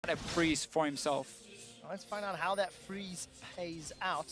a freeze for himself. Let's find out how that freeze pays out.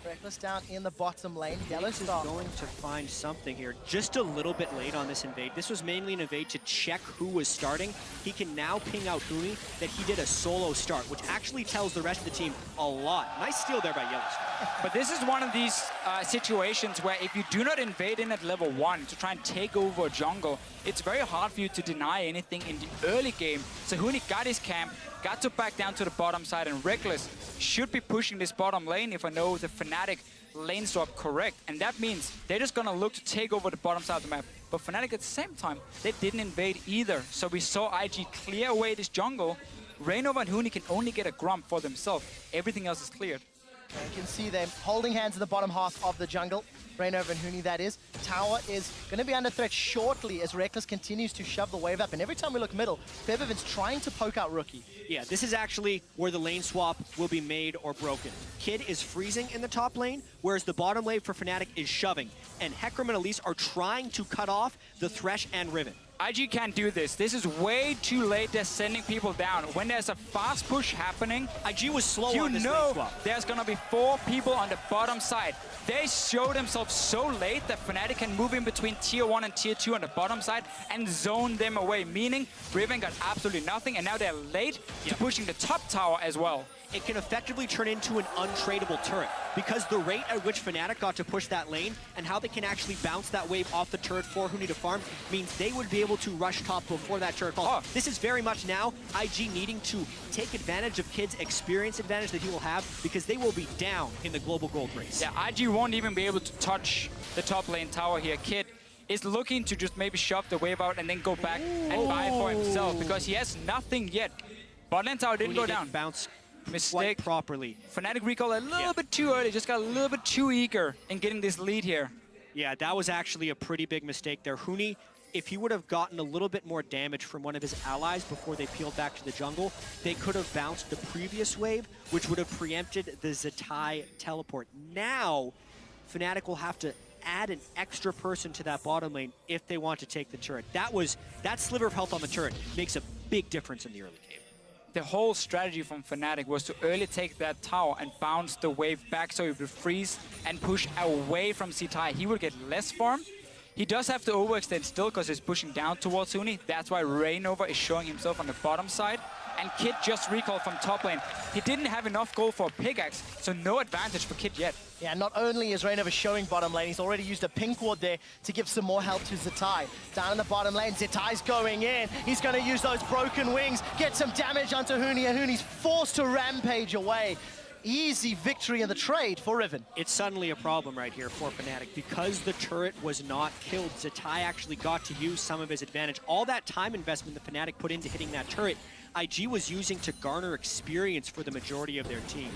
Reckless down in the bottom lane. Yellow Is Star going to find something here. Just a little bit late on this invade. This was mainly an invade to check who was starting. He can now ping out Huni that he did a solo start, which actually tells the rest of the team a lot. Nice steal there by Yellow Star. But this is one of these situations where if you do not invade in at level 1 to try and take over a jungle, it's very hard for you to deny anything in the early game. So Huni got his camp, got to back down to the bottom side, and Reckless should be pushing this bottom lane if I know the Fnatic lane swap correct. And that means they're just gonna look to take over the bottom side of the map. But Fnatic at the same time, they didn't invade either. So we saw IG clear away this jungle. Rainova and Huni can only get a Grump for themselves. Everything else is cleared. You can see them holding hands in the bottom half of the jungle. Rainova and Huni, that is. Tower is going to be under threat shortly as Reckless continues to shove the wave up. And every time we look middle, Febiven's trying to poke out Rookie. Yeah, this is actually where the lane swap will be made or broken. Kid is freezing in the top lane, whereas the bottom lane for Fnatic is shoving. And Hecarim and Elise are trying to cut off the Thresh and Riven. IG can't do this. This is way too late. They're sending people down. When there's a fast push happening, IG was slow on this you lane know swap. there's gonna be 4 people on the bottom side. They show themselves so late that Fnatic can move in between tier 1 and tier 2 on the bottom side and zone them away, meaning Riven got absolutely nothing, and now they're late to pushing the top tower as well. It can effectively turn into an untradeable turret because the rate at which Fnatic got to push that lane and how they can actually bounce that wave off the turret for Huni to farm means they would be able to rush top before that turret falls. Oh. This is very much now IG needing to take advantage of Kid's experience advantage that he will have because they will be down in the global gold race. Yeah, IG won't even be able to touch the top lane tower here. Kid is looking to just maybe shove the wave out and then go back and buy for himself because he has nothing yet. Bot lane tower didn't go down. Bounce Mistake quite properly. Fnatic recall a little bit too early, just got a little bit too eager in getting this lead here. Yeah, that was actually a pretty big mistake there. Huni, if he would have gotten a little bit more damage from one of his allies before they peeled back to the jungle, they could have bounced the previous wave, which would have preempted the Zatai teleport. Now, Fnatic will have to add an extra person to that bottom lane if they want to take the turret. That sliver of health on the turret makes a big difference in the early game. The whole strategy from Fnatic was to early take that tower and bounce the wave back so he would freeze and push away from Zatai. He would get less farm. He does have to overextend still because he's pushing down towards Huni. That's why Rainova is showing himself on the bottom side. And Kid just recalled from top lane. He didn't have enough gold for a pickaxe, so no advantage for Kid yet. Yeah, not only is Rainova showing bottom lane, he's already used a pink ward there to give some more help to Zatai. Down in the bottom lane, Zatai's going in. He's going to use those broken wings, get some damage onto Huni, and Huni's forced to rampage away. Easy victory in the trade for Riven. It's suddenly a problem right here for Fnatic. Because the turret was not killed, Zatai actually got to use some of his advantage. All that time investment that Fnatic put into hitting that turret, IG was using to garner experience for the majority of their team.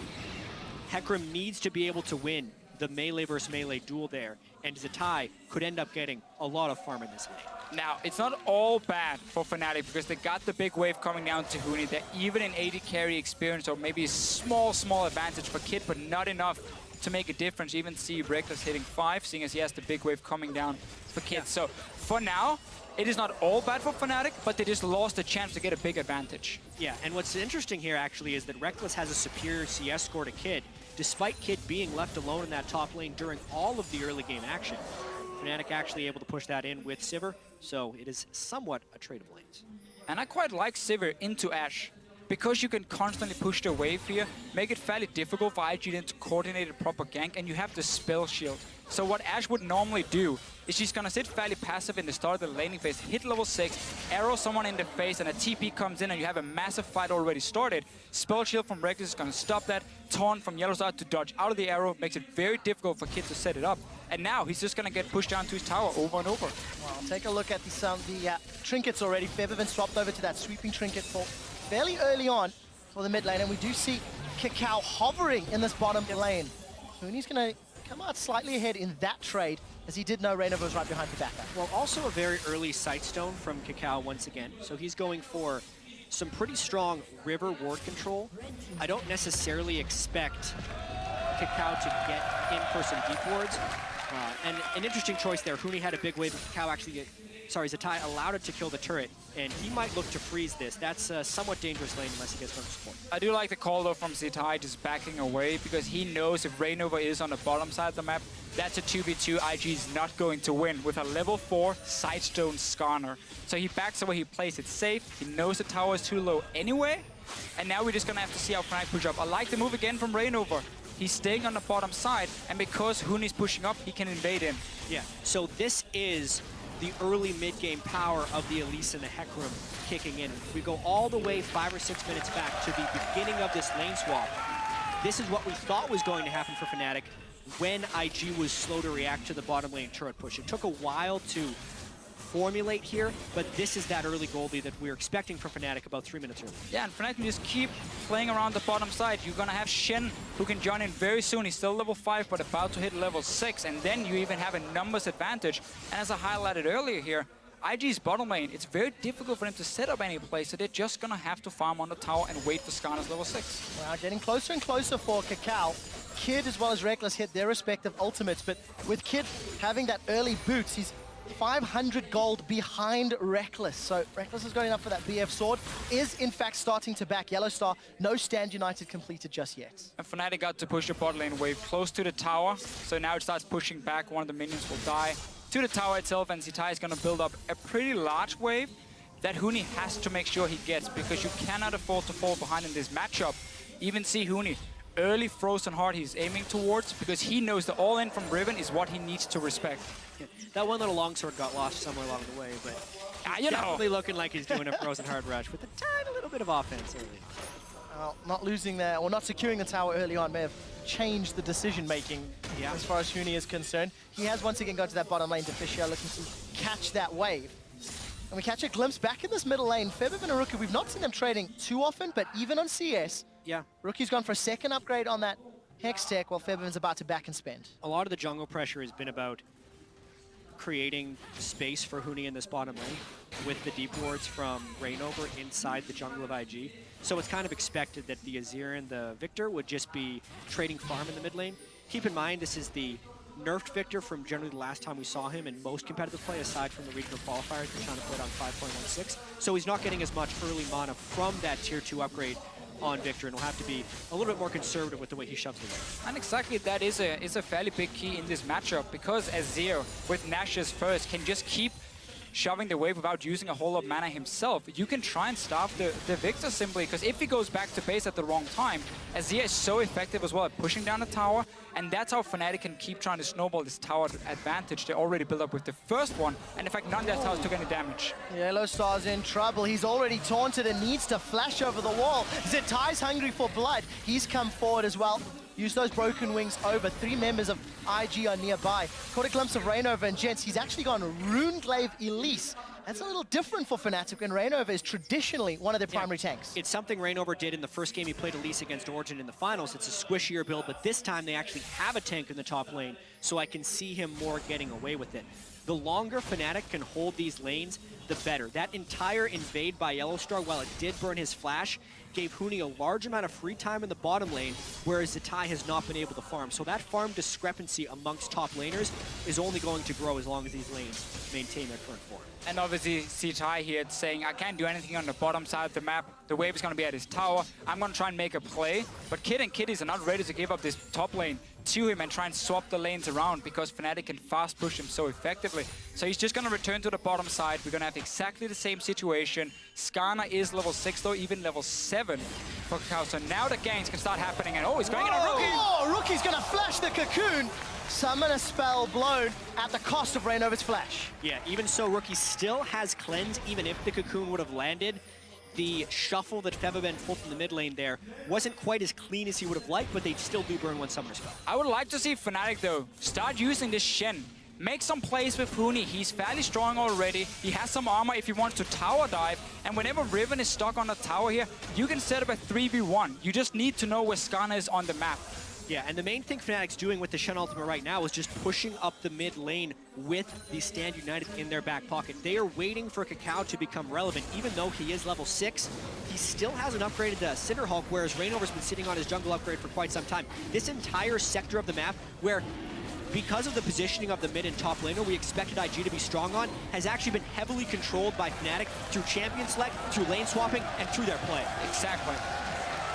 Hecarim needs to be able to win the melee versus melee duel there, and Zatai could end up getting a lot of farm in this lane. Now, it's not all bad for Fnatic because they got the big wave coming down to Huni. They're even in AD carry experience, or maybe a small advantage for Kid, but not enough to make a difference. Even see Reckless hitting 5, seeing as he has the big wave coming down for Kid. Yeah. So, for now, it is not all bad for Fnatic, but they just lost a chance to get a big advantage. Yeah, and what's interesting here actually is that Reckless has a superior CS score to Kid, despite Kid being left alone in that top lane during all of the early game action. Fnatic actually able to push that in with Sivir, so it is somewhat a trade of lanes. And I quite like Sivir into Ashe, because you can constantly push the wave here, make it fairly difficult for IG then to coordinate a proper gank, and you have the spell shield. So what Ashe would normally do is she's gonna sit fairly passive in the start of the laning phase, hit level 6, arrow someone in the face, and a TP comes in and you have a massive fight already started. Spell shield from Reckless is gonna stop that. Taunt from Yellow Star to dodge out of the arrow makes it very difficult for Kid to set it up. And now he's just gonna get pushed down to his tower over and over. Well, take a look at the trinkets already. Febiven swapped over to that sweeping trinket for fairly early on for the mid lane, and we do see Kakao hovering in this bottom lane. Huni's gonna come out slightly ahead in that trade, as he did know Rainova was right behind the backup. Well, also a very early Sightstone from Kakao once again. So he's going for some pretty strong river ward control. I don't necessarily expect Kakao to get in for some deep wards. And an interesting choice there. Huni had a big wave, and Kakao actually sorry, Zatai allowed it to kill the turret, and he might look to freeze this. That's a somewhat dangerous lane unless he gets better support. I do like the call though from Zatai just backing away because he knows if Rainover is on the bottom side of the map, that's a 2v2 IG is not going to win with a level 4 Sidestone Skarner. So he backs away, he plays it safe, he knows the tower is too low anyway, and now we're just gonna have to see how Fnatic push up. I like the move again from Rainover. He's staying on the bottom side, and because Huni's pushing up, he can invade in. Yeah, so this is the early mid-game power of the Elise and the Heck Room kicking in. We go all the way 5 or 6 minutes back to the beginning of this lane swap. This is what we thought was going to happen for Fnatic when IG was slow to react to the bottom lane turret push. It took a while to formulate here, but this is that early goal lead that we were expecting from Fnatic about 3 minutes early. Yeah, and Fnatic can just keep playing around the bottom side. You're gonna have Shen, who can join in very soon. He's still level 5, but about to hit level 6, and then you even have a numbers advantage. And as I highlighted earlier here, IG's bottom lane, it's very difficult for them to set up any play, so they're just gonna have to farm on the tower and wait for Skarner's level 6. Wow, getting closer and closer for Kakao. Kid as well as Reckless hit their respective ultimates, but with Kid having that early boots, he's 500 gold behind Reckless. So Reckless is going up for that BF sword, is in fact starting to back Yellow Star. No Stand United completed just yet. And Fnatic got to push the bot lane wave close to the tower, so now it starts pushing back. One of the minions will die to the tower itself, and Zatai is going to build up a pretty large wave that Huni has to make sure he gets, because you cannot afford to fall behind in this matchup. Even see Huni, early frozen heart he's aiming towards, because he knows the all-in from Riven is what he needs to respect. Yeah, that one little longsword got lost somewhere along the way, but you know, definitely looking like he's doing a frozen heart rush with a tiny little bit of offense early. Not losing there, or not securing the tower early on may have changed the decision-making as far as Huni is concerned. He has once again got to that bottom lane. Deficio looking to catch that wave. And we catch a glimpse back in this middle lane. Febiven and Rookie, we've not seen them trading too often, but even on CS, Rookie's gone for a second upgrade on that Hex tech while Febiven's about to back and spend. A lot of the jungle pressure has been about creating space for Huni in this bottom lane with the deep wards from Rainover inside the jungle of IG. So it's kind of expected that the Azir and the Victor would just be trading farm in the mid lane. Keep in mind, this is the nerfed Victor from generally the last time we saw him in most competitive play, aside from the regional qualifiers. We're trying to put on 5.16. So he's not getting as much early mana from that tier 2 upgrade on Victor, and will have to be a little bit more conservative with the way he shoves the wave. And exactly that is a fairly big key in this matchup, because Azir with Nash's first can just keep shoving the wave without using a whole lot of mana himself. You can try and starve the Victor simply, because if he goes back to base at the wrong time, Azir is so effective as well at pushing down the tower, and that's how Fnatic can keep trying to snowball this tower advantage they already built up with the first one, and in fact none of their towers took any damage. Yellow Star's in trouble. He's already taunted and needs to flash over the wall. Zetai's hungry for blood. He's come forward as well. Use those broken wings over. 3 members of IG are nearby. Caught a glimpse of Rainover and Gents. He's actually gone Runeglaive Elise. That's a little different for Fnatic, and Rainover is traditionally one of their primary tanks. It's something Rainover did in the first game he played Elise against Origin in the finals. It's a squishier build, but this time they actually have a tank in the top lane, so I can see him more getting away with it. The longer Fnatic can hold these lanes, the better. That entire invade by Yellowstar, while it did burn his flash, gave Huni a large amount of free time in the bottom lane, whereas Zatai has not been able to farm. So that farm discrepancy amongst top laners is only going to grow as long as these lanes maintain their current form. And obviously Zatai here saying, I can't do anything on the bottom side of the map. The wave is going to be at his tower. I'm going to try and make a play. But Kid and Kitties are not ready to give up this top lane to him and try and swap the lanes around, because Fnatic can fast push him so effectively. So he's just going to return to the bottom side. We're going to have exactly the same situation. Skarner is level 6 though, even level 7 for Kakao. So now the ganks can start happening, and he's going in on Rookie! Oh, Rookie's going to flash the cocoon. Summon a spell blown at the cost of Rainover's flash. Yeah, even so, Rookie still has cleanse, even if the cocoon would have landed. The shuffle that Febiven pulled from the mid lane there wasn't quite as clean as he would have liked, but they still do burn one summoner spell. I would like to see Fnatic though start using this Shen. Make some plays with Huni. He's fairly strong already. He has some armor if he wants to tower dive. And whenever Riven is stuck on the tower here, you can set up a 3v1. You just need to know where Skarner is on the map. Yeah, and the main thing Fnatic's doing with the Shen ultimate right now is just pushing up the mid lane with the Stand United in their back pocket. They are waiting for Kakao to become relevant. Even though he is level 6, he still hasn't upgraded the Cinderhulk, whereas Rainover's been sitting on his jungle upgrade for quite some time. This entire sector of the map where because of the positioning of the mid and top laner we expected IG to be strong on, has actually been heavily controlled by Fnatic through champion select, through lane swapping, and through their play. Exactly.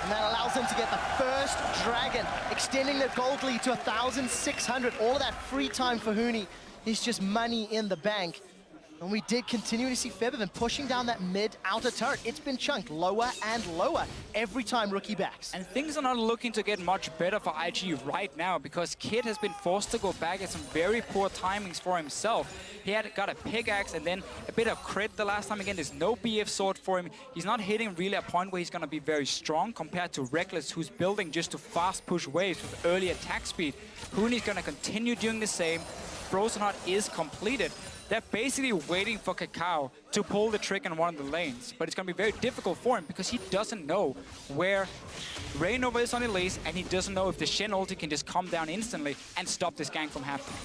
And that allows them to get the first dragon, extending their gold lead to 1,600. All of that free time for Huni is just money in the bank. And we did continue to see Febiven pushing down that mid-outer turret. It's been chunked lower and lower every time Rookie backs. And things are not looking to get much better for IG right now because Kid has been forced to go back at some very poor timings for himself. He had got a pickaxe and then a bit of crit the last time. Again, there's no BF sword for him. He's not hitting really a point where he's going to be very strong compared to Reckless, who's building just to fast push waves with early attack speed. Huni's going to continue doing the same. Frozen Heart is completed. They're basically waiting for Kakao to pull the trick in one of the lanes. But it's going to be very difficult for him because he doesn't know where Rainova is on Elise, and he doesn't know if the Shen ulti can just come down instantly and stop this gank from happening.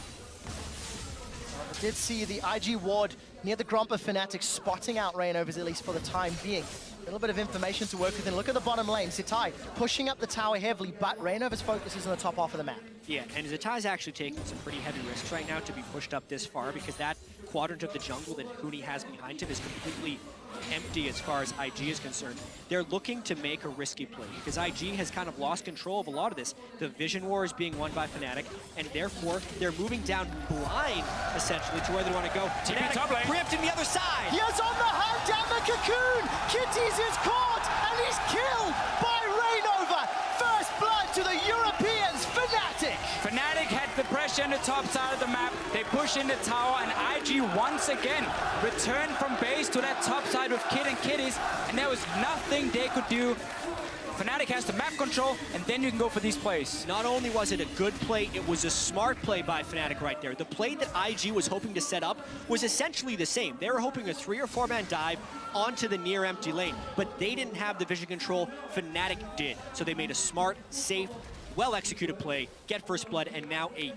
I did see the IG ward near the Gromp of Fnatic spotting out Rainova's at least for the time being. A little bit of information to work with. And look at the bottom lane. Zitai pushing up the tower heavily, but Rainova's focus is on the top half of the map. Yeah, and Zitai's actually taking some pretty heavy risks right now to be pushed up this far because that quadrant of the jungle that Huni has behind him is completely empty as far as IG is concerned. They're looking to make a risky play because IG has kind of lost control of a lot of this. The vision war is being won by Fnatic, and therefore they're moving down blind, essentially, to where they want to go. Fnatic preempting the other side! He is on the hunt down the cocoon! Kitties is caught, and he's killed by Rainova! First blood to the Europeans, Fnatic! Fnatic had the pressure on the top side of the map. They push in the tower, and IG once again returned from base to that top side with Kid and Kitties, and there was nothing they could do. Fnatic has the map control, and then you can go for these plays. Not only was it a good play, it was a smart play by Fnatic right there. The play that IG was hoping to set up was essentially the same. They were hoping a 3 or 4-man dive onto the near empty lane, but they didn't have the vision control. Fnatic did. So they made a smart, safe, well-executed play, get first blood, and now a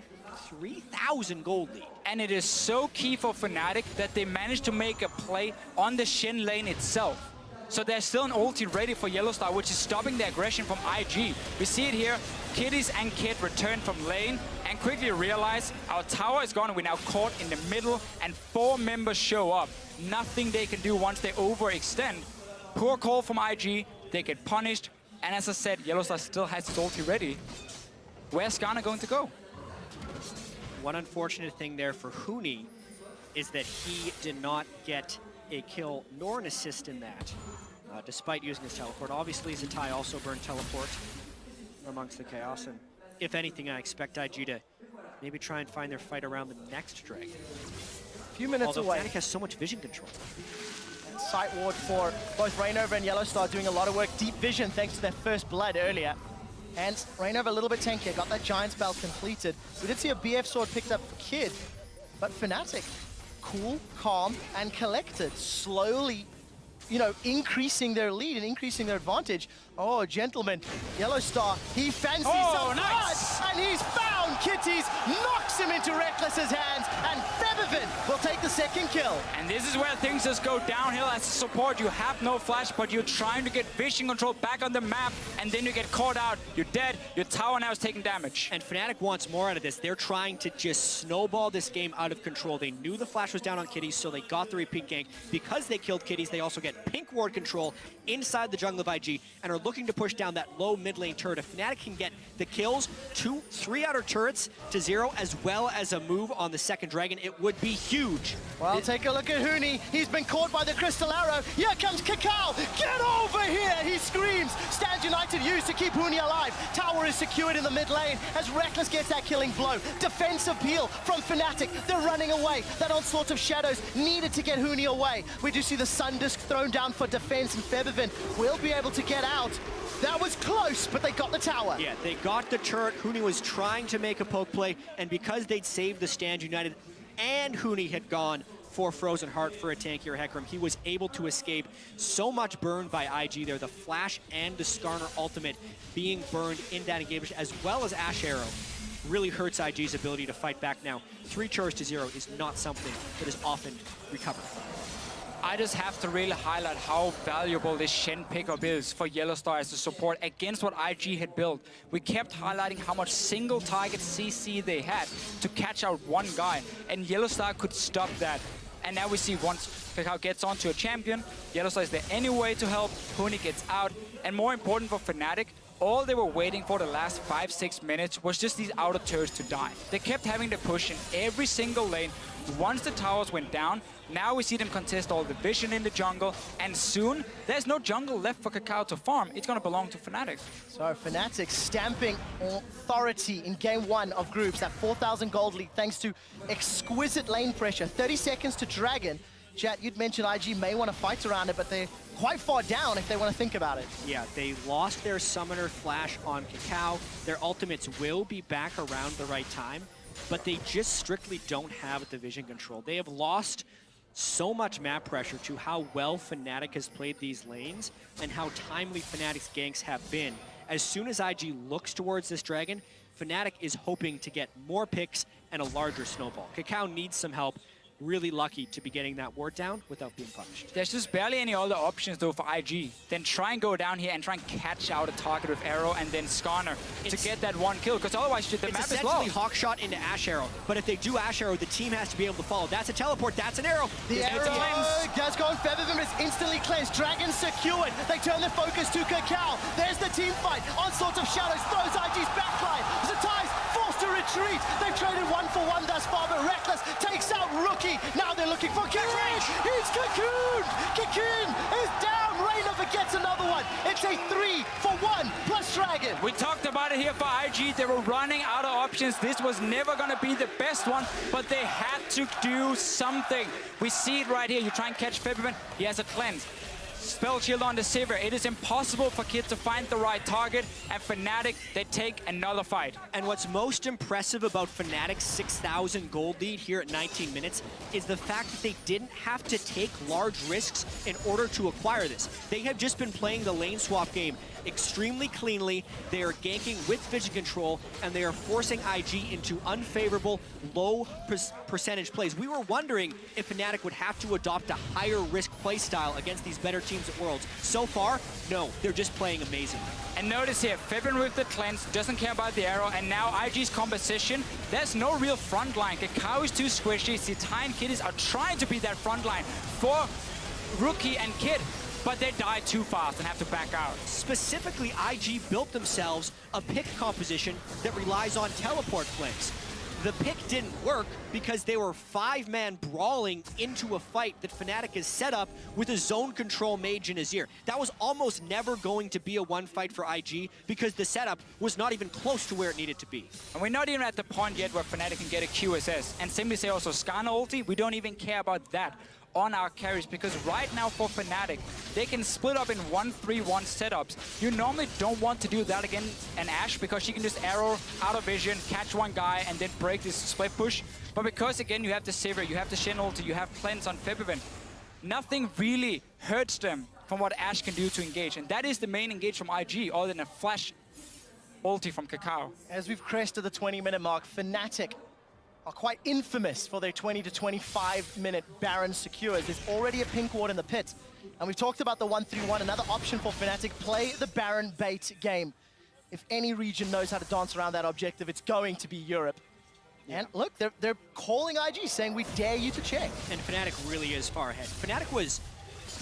3,000 gold lead. And it is so key for Fnatic that they managed to make a play on the Shen lane itself. So there's still an ulti ready for Yellowstar, which is stopping the aggression from IG. We see it here. Kitties and Kid return from lane and quickly realize our tower is gone and we're now caught in the middle, and 4 members show up. Nothing they can do once they overextend. Poor call from IG. They get punished. And as I said, Yellowstar still has his ulti ready. Where's Skarner going to go? One unfortunate thing there for Huni is that he did not get a kill nor an assist in that, despite using his teleport. Obviously, Zitai also burned teleport amongst the chaos, and if anything, I expect IG to maybe try and find their fight around the next dragon. A few minutes Although away. Fnatic has so much vision control. Sight ward for both Rainova and Yellowstar doing a lot of work. Deep vision thanks to their first blood earlier. And Rainova a little bit tankier, got that Giant spell completed. We did see a BF sword picked up for Kid, but Fnatic, cool, calm, and collected, slowly, you know, increasing their lead and increasing their advantage. Oh, gentlemen, Yellowstar, he fancies some nice. blood, and he's found Kitties, knocks him into Reckless's hands, and Febiven will take the second kill. And this is where things just go downhill as a support. You have no flash, but you're trying to get vision control back on the map, and then you get caught out. You're dead. Your tower now is taking damage. And Fnatic wants more out of this. They're trying to just snowball this game out of control. They knew the flash was down on Kitties, so they got the repeat gank. Because they killed Kitties, they also get pink ward control inside the jungle of IG and are looking to push down that low mid lane turret. If Fnatic can get the kills, 3 outer turrets to 0, as well as a move on the second dragon, it would be huge. Well, take a look at Huni. He's been caught by the crystal arrow. Here comes Kakao. Get over here, he screams. Stand United used to keep Huni alive. Tower is secured in the mid lane as Reckless gets that killing blow. Defensive peel from Fnatic. They're running away. That onslaught of shadows needed to get Huni away. We do see the Sun Disc thrown down for defense, and Febiven will be able to get out. That was close, but they got the tower. Yeah, they got the turret. Huni was trying to make a poke play, and because they'd saved the stand United and Huni had gone for Frozen Heart for a tankier Hecarim, he was able to escape. So much burned by IG there. The Flash and the Skarner ultimate being burned in that engagement, as well as Ash Arrow, really hurts IG's ability to fight back now. 3 chars to 0 is not something that is often recovered. I just have to really highlight how valuable this Shen pickup is for Yellowstar as a support against what IG had built. We kept highlighting how much single target CC they had to catch out one guy, and Yellowstar could stop that. And now we see once Kakao gets onto a champion, Yellowstar is there anyway to help, Huni gets out, and more important for Fnatic, all they were waiting for the last 5-6 minutes was just these outer turrets to die. They kept having to push in every single lane. Once the towers went down, now we see them contest all the vision in the jungle, and soon there's no jungle left for Kakao to farm. It's going to belong to Fnatic. So Fnatic stamping authority in game 1 of groups, that 4,000 gold lead thanks to exquisite lane pressure. 30 seconds to Dragon. Chat, you'd mentioned IG may want to fight around it, but they're quite far down if they want to think about it. Yeah, they lost their summoner flash on Kakao. Their ultimates will be back around the right time, but they just strictly don't have the vision control. They have lost so much map pressure to how well Fnatic has played these lanes and how timely Fnatic's ganks have been. As soon as IG looks towards this Dragon, Fnatic is hoping to get more picks and a larger snowball. Kakao needs some help. Really lucky to be getting that ward down without being punished. There's just barely any other options though for IG. Then try and go down here and try and catch out a target with arrow and then Skarner to get that one kill, because otherwise the map is low. It's essentially Hawkshot into Ash Arrow, but if they do Ash Arrow, the team has to be able to follow. That's a teleport, that's an arrow. The arrow does go on Featherman, is instantly cleansed. Dragon secured. They turn their focus to Kakao. There's the team fight. Onslaught of Shadows throws IG's backline. Zatai's forced to retreat. They've traded 1-for-1 thus far, but Reckless takes out Rookie. Now they're looking for Cocoon. He's Cocoon. Cocoon is down. Rainover gets another one. It's a 3-for-1 plus Dragon. We talked about it here for IG. They were running out of options. This was never going to be the best one, but they had to do something. We see it right here. You try and catch Featherman. He has a cleanse. Spell shield on the Sivir. It is impossible for Kid to find the right target, and Fnatic, they take another fight. And what's most impressive about Fnatic's 6,000 gold lead here at 19 minutes is the fact that they didn't have to take large risks in order to acquire this. They have just been playing the lane swap game extremely cleanly. They are ganking with vision control, and they are forcing IG into unfavorable, low percentage plays. We were wondering if Fnatic would have to adopt a higher risk play style against these better teams at Worlds. So far, no, they're just playing amazingly. And notice here, Featherman with the cleanse, doesn't care about the arrow, and now IG's composition, there's no real front line. Kakao is too squishy, Zitai and Kiddies are trying to be that front line for Rookie and Kid, but they die too fast and have to back out. Specifically, IG built themselves a pick composition that relies on teleport flanks. The pick didn't work because they were 5-man brawling into a fight that Fnatic has set up with a zone control mage in Azir. That was almost never going to be a one fight for IG because the setup was not even close to where it needed to be. And we're not even at the point yet where Fnatic can get a QSS. And simply say also Skarner ulti, we don't even care about that on our carries, because right now for Fnatic, they can split up in 1-3-1 setups. You normally don't want to do that against an Ashe because she can just arrow out of vision, catch one guy, and then break this split push. But because again, you have the Sivir, you have the Shen ulti, you have cleanse on Featherman, nothing really hurts them from what Ashe can do to engage. And that is the main engage from IG, other than a flash ulti from Kakao. As we've crested the 20-minute mark, Fnatic are quite infamous for their 20 to 25-minute Baron secures. There's already a pink ward in the pit. And we've talked about the 1-3-1, another option for Fnatic, play the Baron bait game. If any region knows how to dance around that objective, it's going to be Europe. And look, they're calling IG, saying we dare you to check. And Fnatic really is far ahead. Fnatic was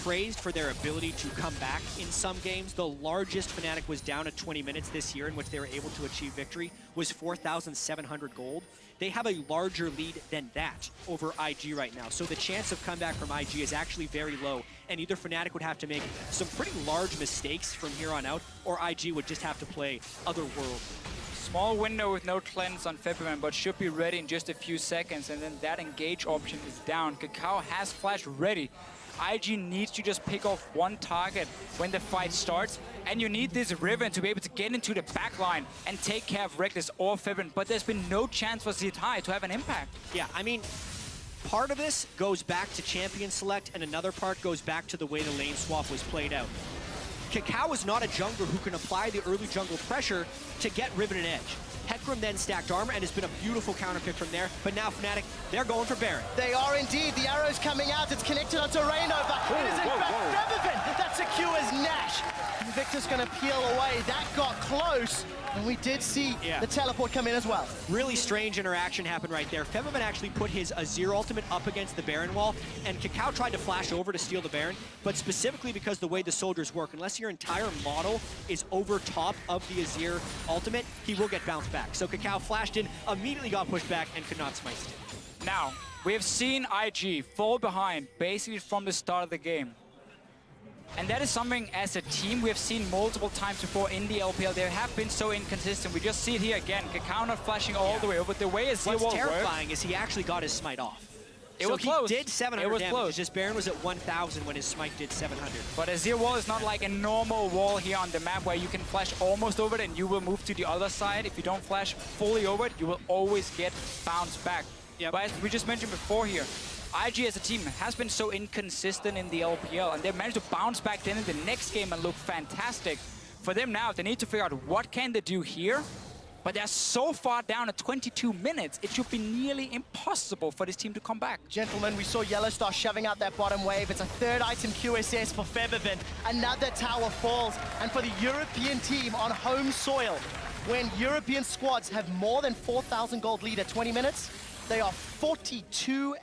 praised for their ability to come back in some games. The largest Fnatic was down at 20 minutes this year in which they were able to achieve victory was 4,700 gold. They have a larger lead than that over IG right now. So the chance of comeback from IG is actually very low. And either Fnatic would have to make some pretty large mistakes from here on out, or IG would just have to play otherworldly. Small window with no cleanse on Featherman, but should be ready in just a few seconds, and then that engage option is down. Kakao has flash ready. IG needs to just pick off one target when the fight starts, and you need this Riven to be able to get into the back line and take care of Reckless or Featherman, but there's been no chance for Zitai to have an impact. Yeah, I mean, part of this goes back to champion select, and another part goes back to the way the lane swap was played out. Kakao is not a jungler who can apply the early jungle pressure to get Riven an edge. Hecarim then stacked armor, and it's been a beautiful counter pick from there. But now Fnatic, they're going for Baron. They are indeed. The arrow's coming out. It's connected onto Rainova. It is in fact Featherman that secures Nash. Invictus going to peel away. That got close. And we did see the teleport come in as well. Really strange interaction happened right there. Featherman actually put his Azir ultimate up against the Baron wall, and Kakao tried to flash over to steal the Baron, but specifically because the way the soldiers work, unless your entire model is over top of the Azir ultimate, he will get bounced back. So Kakao flashed in, immediately got pushed back, and could not smite it. Now, we have seen IG fall behind basically from the start of the game. And that is something as a team we have seen multiple times before in the LPL. They have been so inconsistent. We just see it here again. Kakao not flashing all the way over. The way Azir What's terrifying is he actually got his smite off. It was close. He did 700 it was damage. Close. Just Baron was at 1,000 when his smite did 700. But Azir wall is not like a normal wall here on the map where you can flash almost over it and you will move to the other side. If you don't flash fully over it, you will always get bounced back. But as we just mentioned before here, IG as a team has been so inconsistent in the LPL, and they managed to bounce back then in the next game and look fantastic. For them now, they need to figure out what can they do here, but they're so far down at 22 minutes, it should be nearly impossible for this team to come back. Gentlemen, we saw Yellowstar shoving out that bottom wave. It's a third item QSS for Featherman. Another tower falls, and for the European team on home soil, when European squads have more than 4,000 gold lead at 20 minutes, they are 42-0.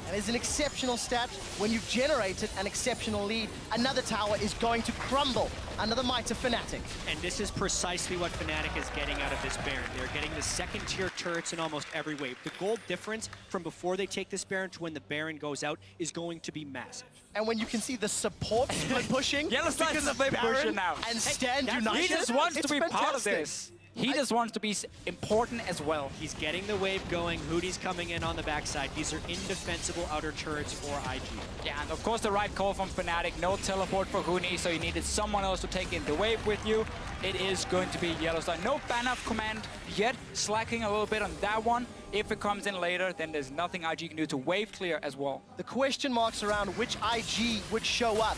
And it's an exceptional stat. When you've generated an exceptional lead, another tower is going to crumble under the might of Fnatic. And this is precisely what Fnatic is getting out of this Baron. They're getting the second-tier turrets in almost every wave. The gold difference from before they take this Baron to when the Baron goes out is going to be massive. And when you can see the support pushing Yellowstone's a Baron now. And Stand United, he just wants to be part of this. He just wants to be important as well. He's getting the wave going. Hootie's coming in on the backside. These are indefensible outer turrets for IG. Yeah, and of course the right call from Fnatic. No teleport for Huni, so you needed someone else to take in the wave with you. It is going to be Yellowstone. No ban off command yet, slacking a little bit on that one. If it comes in later, then there's nothing IG can do to wave clear as well. The question marks around which IG would show up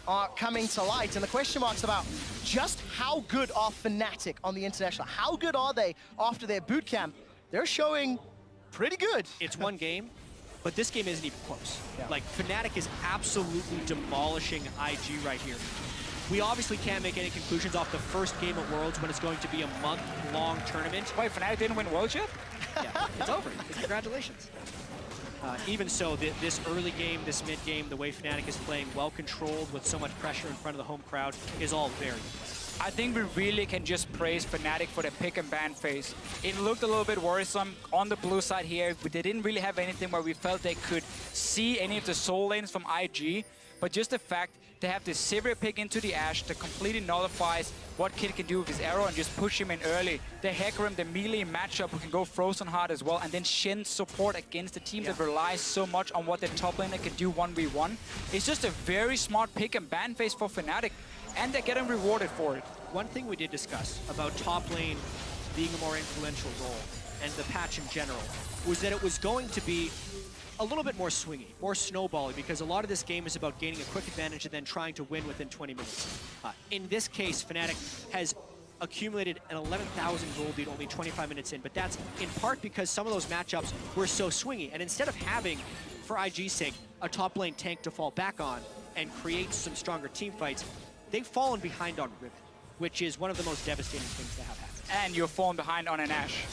are coming to light, and the question marks about just how good are Fnatic on the international. How good are they after their boot camp? They're showing pretty good. It's one game, but this game isn't even close. Like, Fnatic is absolutely demolishing IG right here. We obviously can't make any conclusions off the first game at Worlds when it's going to be a month-long tournament. Wait, Fnatic didn't win Worlds yet? Yeah, it's over. Congratulations. Even so, this early game, this mid game, the way Fnatic is playing, well controlled with so much pressure in front of the home crowd, is all very good. I think we really can just praise Fnatic for the pick and ban phase. It looked a little bit worrisome on the blue side here, but they didn't really have anything where we felt they could see any of the soul lanes from IG. But just the fact they have this Sivir pick into the Ashe that completely nullifies what Kid can do with his arrow and just push him in early. The Hecarim, the melee matchup who can go Frozen Heart as well, and then Shen's support against the team that relies so much on what their top laner can do 1v1. It's just a very smart pick and ban phase for Fnatic, and they're getting rewarded for it. One thing we did discuss about top lane being a more influential role, and the patch in general, was that it was going to be a little bit more swingy, more snowbally, because a lot of this game is about gaining a quick advantage and then trying to win within 20 minutes. In this case, Fnatic has accumulated an 11,000 gold lead only 25 minutes in, but that's in part because some of those matchups were so swingy. And instead of having, for IG's sake, a top lane tank to fall back on and create some stronger team fights, they've fallen behind on Riven, which is one of the most devastating things to have happen. And you're falling behind on an Ashe.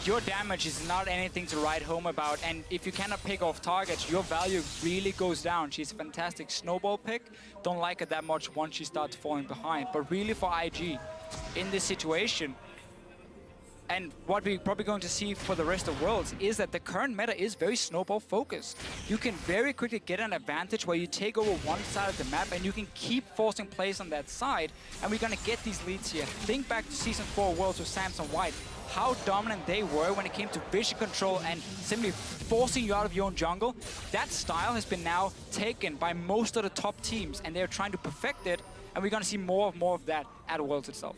Your damage is not anything to write home about, and if you cannot pick off targets, your value really goes down. She's a fantastic snowball pick. Don't like her that much once she starts falling behind. But really for IG, in this situation, and what we're probably going to see for the rest of Worlds, is that the current meta is very snowball focused. You can very quickly get an advantage where you take over one side of the map and you can keep forcing plays on that side, and we're going to get these leads here. Think back to Season 4 Worlds with Samson White. How dominant they were when it came to vision control and simply forcing you out of your own jungle. That style has been now taken by most of the top teams, and they're trying to perfect it, and we're going to see more of that at Worlds itself.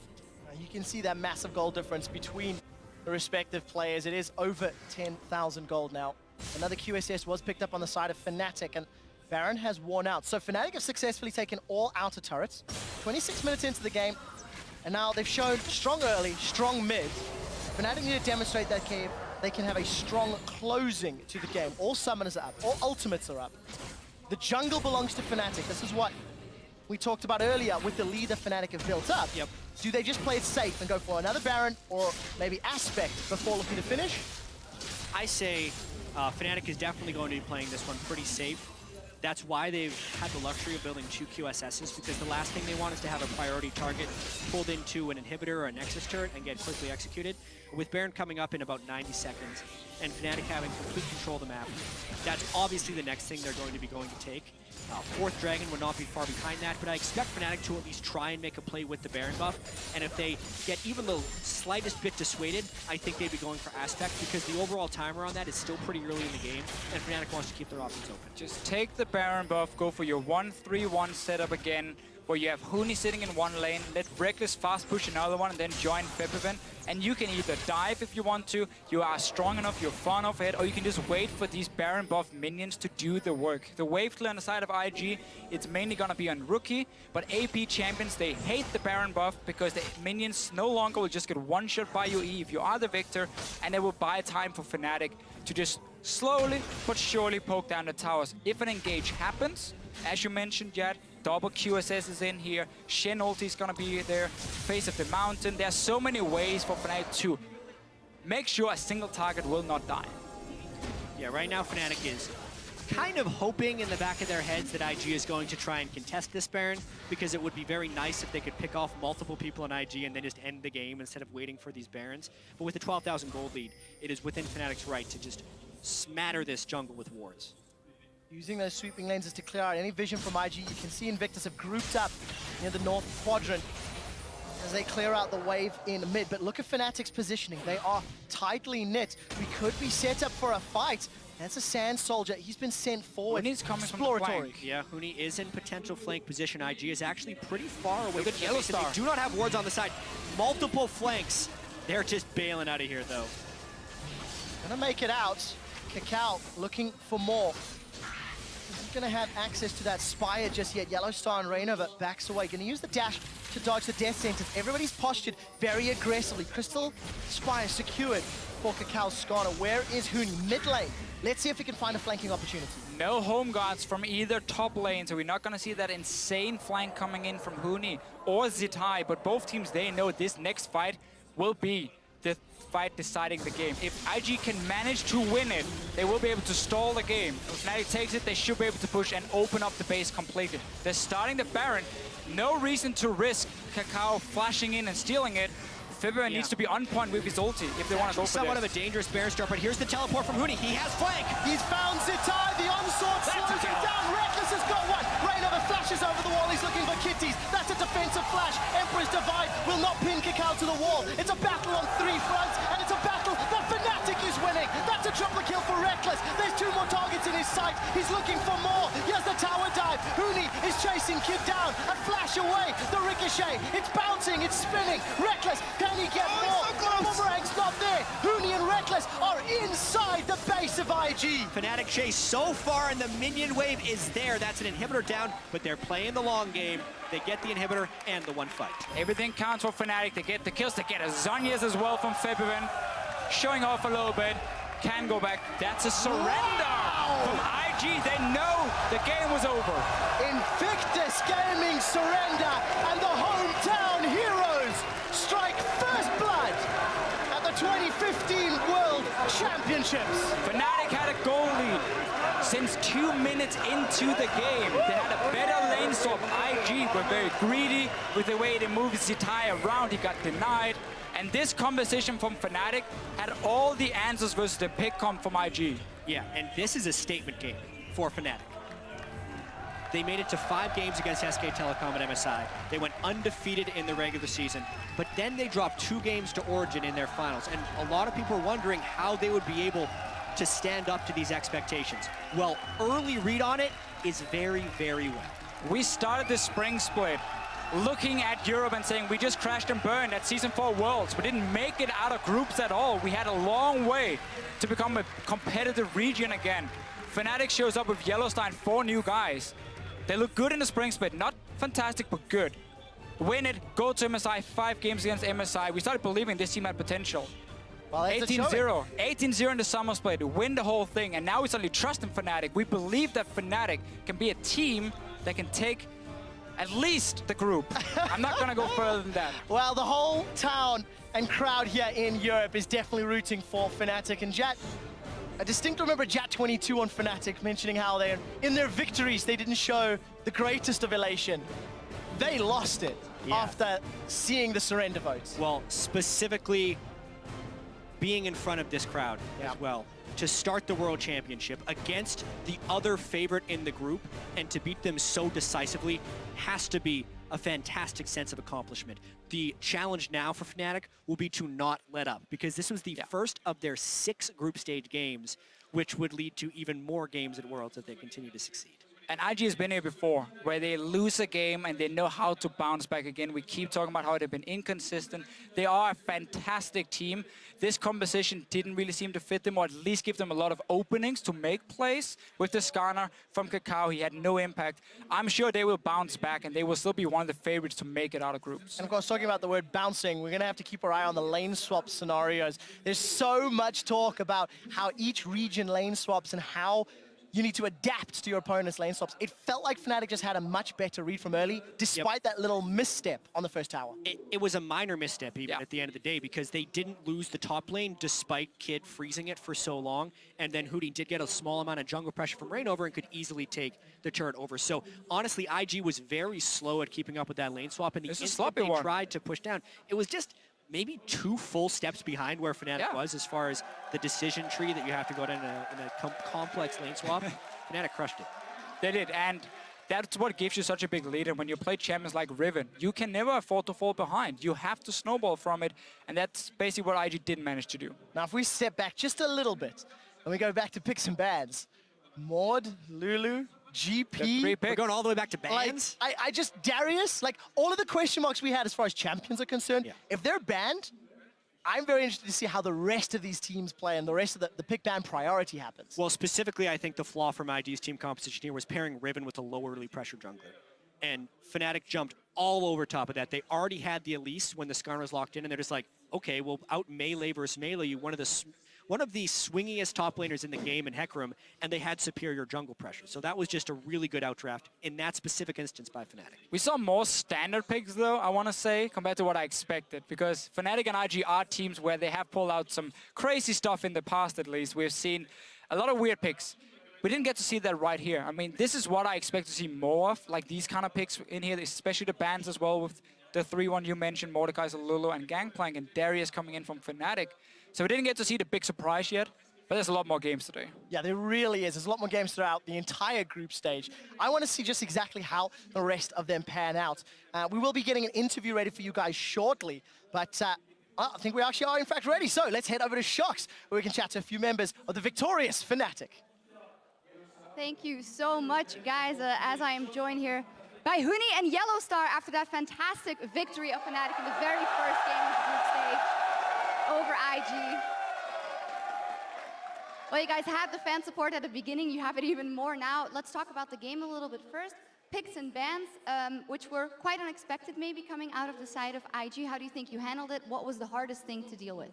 You can see that massive goal difference between the respective players. It is over 10,000 gold now. Another QSS was picked up on the side of Fnatic, and Baron has worn out. So Fnatic have successfully taken all outer turrets. 26 minutes into the game, And now they've shown strong early, strong mid. Fnatic need to demonstrate that they can have a strong closing to the game. All summoners are up, all ultimates are up. The jungle belongs to Fnatic. This is what we talked about earlier with the lead that Fnatic have built up. Yep. Do they just play it safe and go for another Baron or maybe Aspect before looking to finish? I say Fnatic is definitely going to be playing this one pretty safe. That's why they've had the luxury of building 2 QSSs, because the last thing they want is to have a priority target pulled into an inhibitor or a Nexus turret and get quickly executed. With Baron coming up in about 90 seconds and Fnatic having complete control of the map, that's obviously the next thing they're going to be going to take. Fourth Dragon would not be far behind that, but I expect Fnatic to at least try and make a play with the Baron buff. And if they get even the slightest bit dissuaded, I think they'd be going for Aspect, because the overall timer on that is still pretty early in the game, and Fnatic wants to keep their options open. Just take the Baron buff, go for your 1-3-1 setup again, where you have Huni sitting in one lane, let Reckless fast push another one, and then join Febiven. And you can either dive if you want to, you are strong enough, you're far enough ahead, or you can just wait for these Baron buff minions to do the work. The wave clear on the side of IG, it's mainly gonna be on Rookie, but AP champions, they hate the Baron buff because the minions no longer will just get one shot by your E if you are the victor, and it will buy time for Fnatic to just slowly but surely poke down the towers. If an engage happens, as you mentioned, Jad, double QSS is in here, Shen ulti is gonna be there, face of the mountain. There's so many ways for Fnatic to make sure a single target will not die. Yeah, right now Fnatic is kind of hoping in the back of their heads that IG is going to try and contest this Baron, because it would be very nice if they could pick off multiple people in IG and then just end the game instead of waiting for these Barons. But with the 12,000 gold lead, it is within Fnatic's right to just smatter this jungle with wards. Using those sweeping lenses to clear out any vision from IG. You can see Invictus have grouped up near the north quadrant as they clear out the wave in mid. But look at Fnatic's positioning. They are tightly knit. We could be set up for a fight. That's a Sand Soldier. He's been sent forward. Huni's coming exploratory. from the flank. Yeah, Huni is in potential flank position. IG is actually pretty far away. Look at from the base, and Yellowstar. They do not have wards on the side. Multiple flanks. They're just bailing out of here, though. Gonna make it out. Cacao looking for more. Isn't gonna have access to that Spire just yet. Yellowstar and Reignover backs away. Gonna use the dash to dodge the death sentence. Everybody's postured very aggressively. Crystal Spire secured for Cacao Scholar. Where is Huni? Mid lane. Let's see if we can find a flanking opportunity. No home guards from either top lane, so we're not going to see that insane flank coming in from Huni or Zitai, but both teams, they know this next fight will be the fight deciding the game. If IG can manage to win it, they will be able to stall the game. If Fnatic takes it, they should be able to push and open up the base completely. They're starting the Baron. No reason to risk Cacao flashing in and stealing it. Fibber needs to be on point with his ulti if they want to go for somewhat this. of a dangerous Baron start, but here's the teleport from Huni. He has flank. He's found Zitai. The onslaught slows him down. Reckless has got one. Reignover flashes over the wall. He's looking for kitties. That's a defensive flash. Emperor's Divide will not pin Cacao to the wall. It's a battle on 3 fronts, and it's a battle that Fnatic is winning. That's a triple kill for Reckless. There's 2 more targets in his sight. He's looking for more. He has the tower dive. Huni is chasing Kid down. A flash away. The ricochet. It's bouncing. It's spinning. Reckless, can he get more? Boomerang's not there. Huni and Reckless are inside the base of IG. Fnatic chase so far, and the minion wave is there. That's an inhibitor down, but they're playing the long game. They get the inhibitor and the one fight. Everything counts for Fnatic. They get the kills. They get a Zhonya's as well from Febiven. Showing off a little bit. Can go back. That's a surrender from IG. They know the game was over. Invictus Gaming surrender, and the hometown heroes strike first blood at the 2015 World Championships. Fnatic had a goal lead since 2 minutes into the game. They had a better lane swap. IG were very greedy with the way they moved Zitai around. He got denied. And this composition from Fnatic had all the answers versus the pick comp from IG. Yeah, and this is a statement game for Fnatic. They made it to 5 games against SK Telecom and MSI. They went undefeated in the regular season, but then they dropped 2 games to Origin in their finals. And a lot of people are wondering how they would be able to stand up to these expectations. Well, early read on it is very, very well. We started the spring split looking at Europe and saying we just crashed and burned at Season 4 Worlds. We didn't make it out of groups at all. We had a long way to become a competitive region again. Fnatic shows up with Yellowstar and 4 new guys. They look good in the spring split. Not fantastic, but good. win it, go to MSI, 5 games against MSI. We started believing this team had potential. Well, 18-0, 18-0 in the summer split, win the whole thing, and now we suddenly trust in Fnatic. We believe that Fnatic can be a team that can take at least the group. I'm not gonna go further than that. Well, the whole town and crowd here in Europe is definitely rooting for Fnatic. And Jat, I distinctly remember Jat22 on Fnatic mentioning how they, in their victories, they didn't show the greatest of elation. They lost it after seeing the surrender votes. Well, specifically being in front of this crowd as well, to start the World Championship against the other favorite in the group and to beat them so decisively has to be a fantastic sense of accomplishment. The challenge now for Fnatic will be to not let up, because this was the first of their 6 group stage games, which would lead to even more games at Worlds if they continue to succeed. And IG has been here before, where they lose a game and they know how to bounce back again. We keep talking about how they've been inconsistent. They are a fantastic team. This composition didn't really seem to fit them, or at least give them a lot of openings to make plays. With the Skarner from Kakao, he had no impact. I'm sure they will bounce back and they will still be one of the favorites to make it out of groups. And of course, talking about the word bouncing, we're going to have to keep our eye on the lane swap scenarios. There's so much talk about how each region lane swaps and how you need to adapt to your opponent's lane swaps. It felt like Fnatic just had a much better read from early, despite that little misstep on the first tower. It was a minor misstep even at the end of the day, because they didn't lose the top lane despite Kid freezing it for so long, and then Hootie did get a small amount of jungle pressure from Reignover and could easily take the turret over. So honestly, IG was very slow at keeping up with that lane swap, and the instant they tried to push down, it was just maybe 2 full steps behind where Fnatic was as far as the decision tree that you have to go down in a complex lane swap. Fnatic crushed it. They did, and that's what gives you such a big lead. And when you play champions like Riven, you can never afford to fall behind. You have to snowball from it, and that's basically what IG didn't manage to do. Now, if we step back just a little bit, and we go back to picks and bans, Maud, Lulu, GP. We're going all the way back to bans? Like, I just, Darius, like all of the question marks we had as far as champions are concerned, if they're banned, I'm very interested to see how the rest of these teams play and the rest of the pick ban priority happens. Well, specifically, I think the flaw from IG's team composition here was pairing Riven with a low early pressure jungler. And Fnatic jumped all over top of that. They already had the Elise when the Skarner was locked in, and they're just like, okay, well, out melee versus melee you, one of the swingiest top laners in the game in Hecarim, and they had superior jungle pressure. So that was just a really good outdraft in that specific instance by Fnatic. We saw more standard picks, though, I want to say, compared to what I expected, because Fnatic and IG are teams where they have pulled out some crazy stuff in the past, at least. We've seen a lot of weird picks. We didn't get to see that right here. I mean, this is what I expect to see more of, like these kind of picks in here, especially the bans as well, with the 3-1 you mentioned, Mordekaiser, Lulu, and Gangplank, and Darius coming in from Fnatic. So we didn't get to see the big surprise yet, but there's a lot more games today. Yeah, there really is. There's a lot more games throughout the entire group stage. I want to see just exactly how the rest of them pan out. We will be getting an interview ready for you guys shortly, but I think we actually are in fact ready. So let's head over to Shocks, where we can chat to a few members of the victorious Fnatic. Thank you so much, guys, as I am joined here by Huni and Yellowstar after that fantastic victory of Fnatic in the very first game of the group stage over IG. Well, you guys had the fan support at the beginning. You have it even more now. Let's talk about the game a little bit first. Picks and bans, which were quite unexpected maybe coming out of the side of IG. How do you think you handled it? What was the hardest thing to deal with?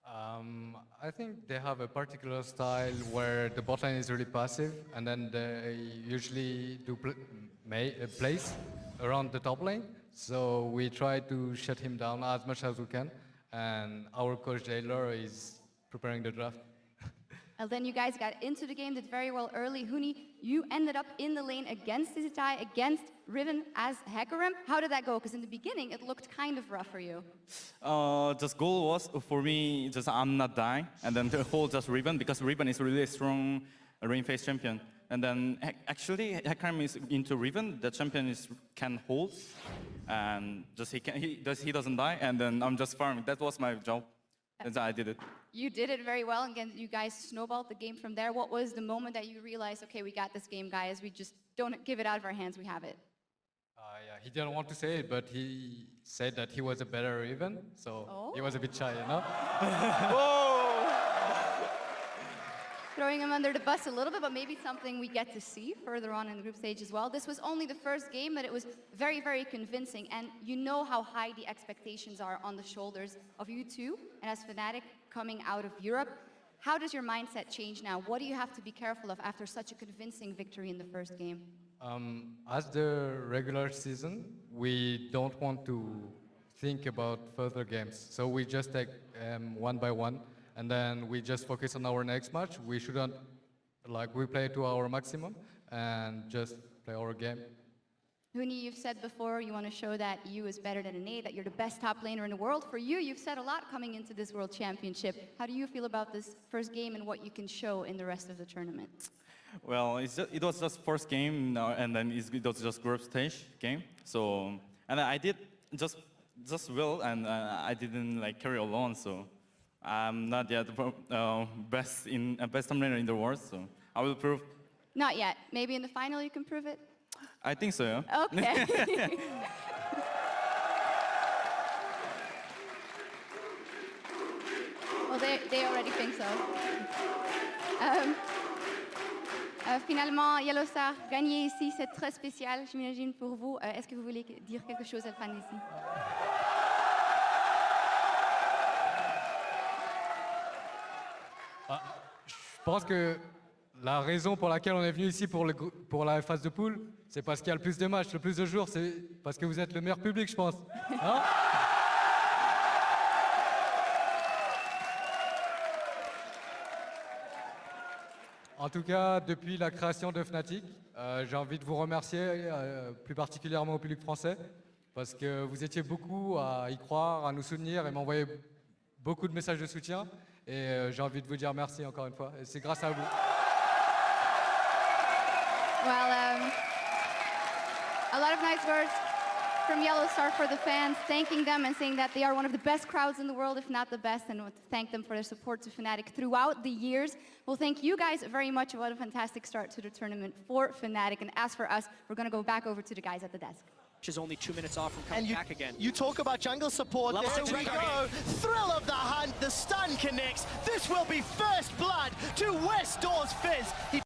I think they have a particular style where the bot lane is really passive, and then they usually do plays around the top lane. So we try to shut him down as much as we can, and our coach Taylor is preparing the draft. And then you guys got into the game, did very well early. Huni, you ended up in the lane against Zitai, against Riven as Hecarim. How did that go? Because in the beginning, it looked kind of rough for you. The goal was, for me, just I'm not dying, and then to hold just Riven, because Riven is really a strong lane phase champion. And then, actually, Hecarim is into Riven, the champion can hold, and just he doesn't die, and then I'm just farming. That was my job, and I did it. You did it very well. Again, you guys snowballed the game from there. What was the moment that you realized, okay, we got this game, guys. We just don't give it out of our hands. We have it. Yeah, he didn't want to say it, but he said that he was a better Riven, so he was a bit shy, you know? throwing him under the bus a little bit, but maybe something we get to see further on in the group stage as well. This was only the first game, but it was very, very convincing. And you know how high the expectations are on the shoulders of you two, and as Fnatic coming out of Europe. How does your mindset change now? What do you have to be careful of after such a convincing victory in the first game? As the regular season, we don't want to think about further games. So we just take one by one, and then we just focus on our next match. We shouldn't, we play to our maximum and just play our game. Huni, you've said before you want to show that you is better than an A, that you're the best top laner in the world. For you, you've said a lot coming into this World Championship. How do you feel about this first game and what you can show in the rest of the tournament? Well, it was just first game, and then it was just group stage game. So, and I did just well, and I didn't carry alone. So, I'm not yet best top laner in the world. So, I will prove. Not yet. Maybe in the final you can prove it. I think so. Yeah. Okay. Well, they already think so. Finalement, Yellowstar, gagner ici, c'est très spécial, j'imagine, pour vous. Est-ce que vous voulez dire quelque chose à fans ici? Je pense que la raison pour laquelle on est venu ici pour la phase de poule, c'est parce qu'il y a le plus de matchs, le plus de jours, c'est parce que vous êtes le meilleur public, je pense. Hein? En tout cas, depuis la création de Fnatic, j'ai envie de vous remercier, plus particulièrement au public français, parce que vous étiez beaucoup à y croire, à nous soutenir et m'envoyer beaucoup de messages de soutien. Et j'ai envie de vous dire merci encore une fois. Et c'est grâce à vous. Well, a lot of nice words from Yellowstar for the fans, thanking them and saying that they are one of the best crowds in the world, if not the best, and want to thank them for their support to Fnatic throughout the years. Well, thank you guys very much. What a fantastic start to the tournament for Fnatic. And as for us, we're going to go back over to the guys at the desk. Which is only 2 minutes off from coming back again. You talk about jungle support. Level There 6 we go. target. Thrill of the hunt. The stun connects. This will be first blood to West Doors Fizz.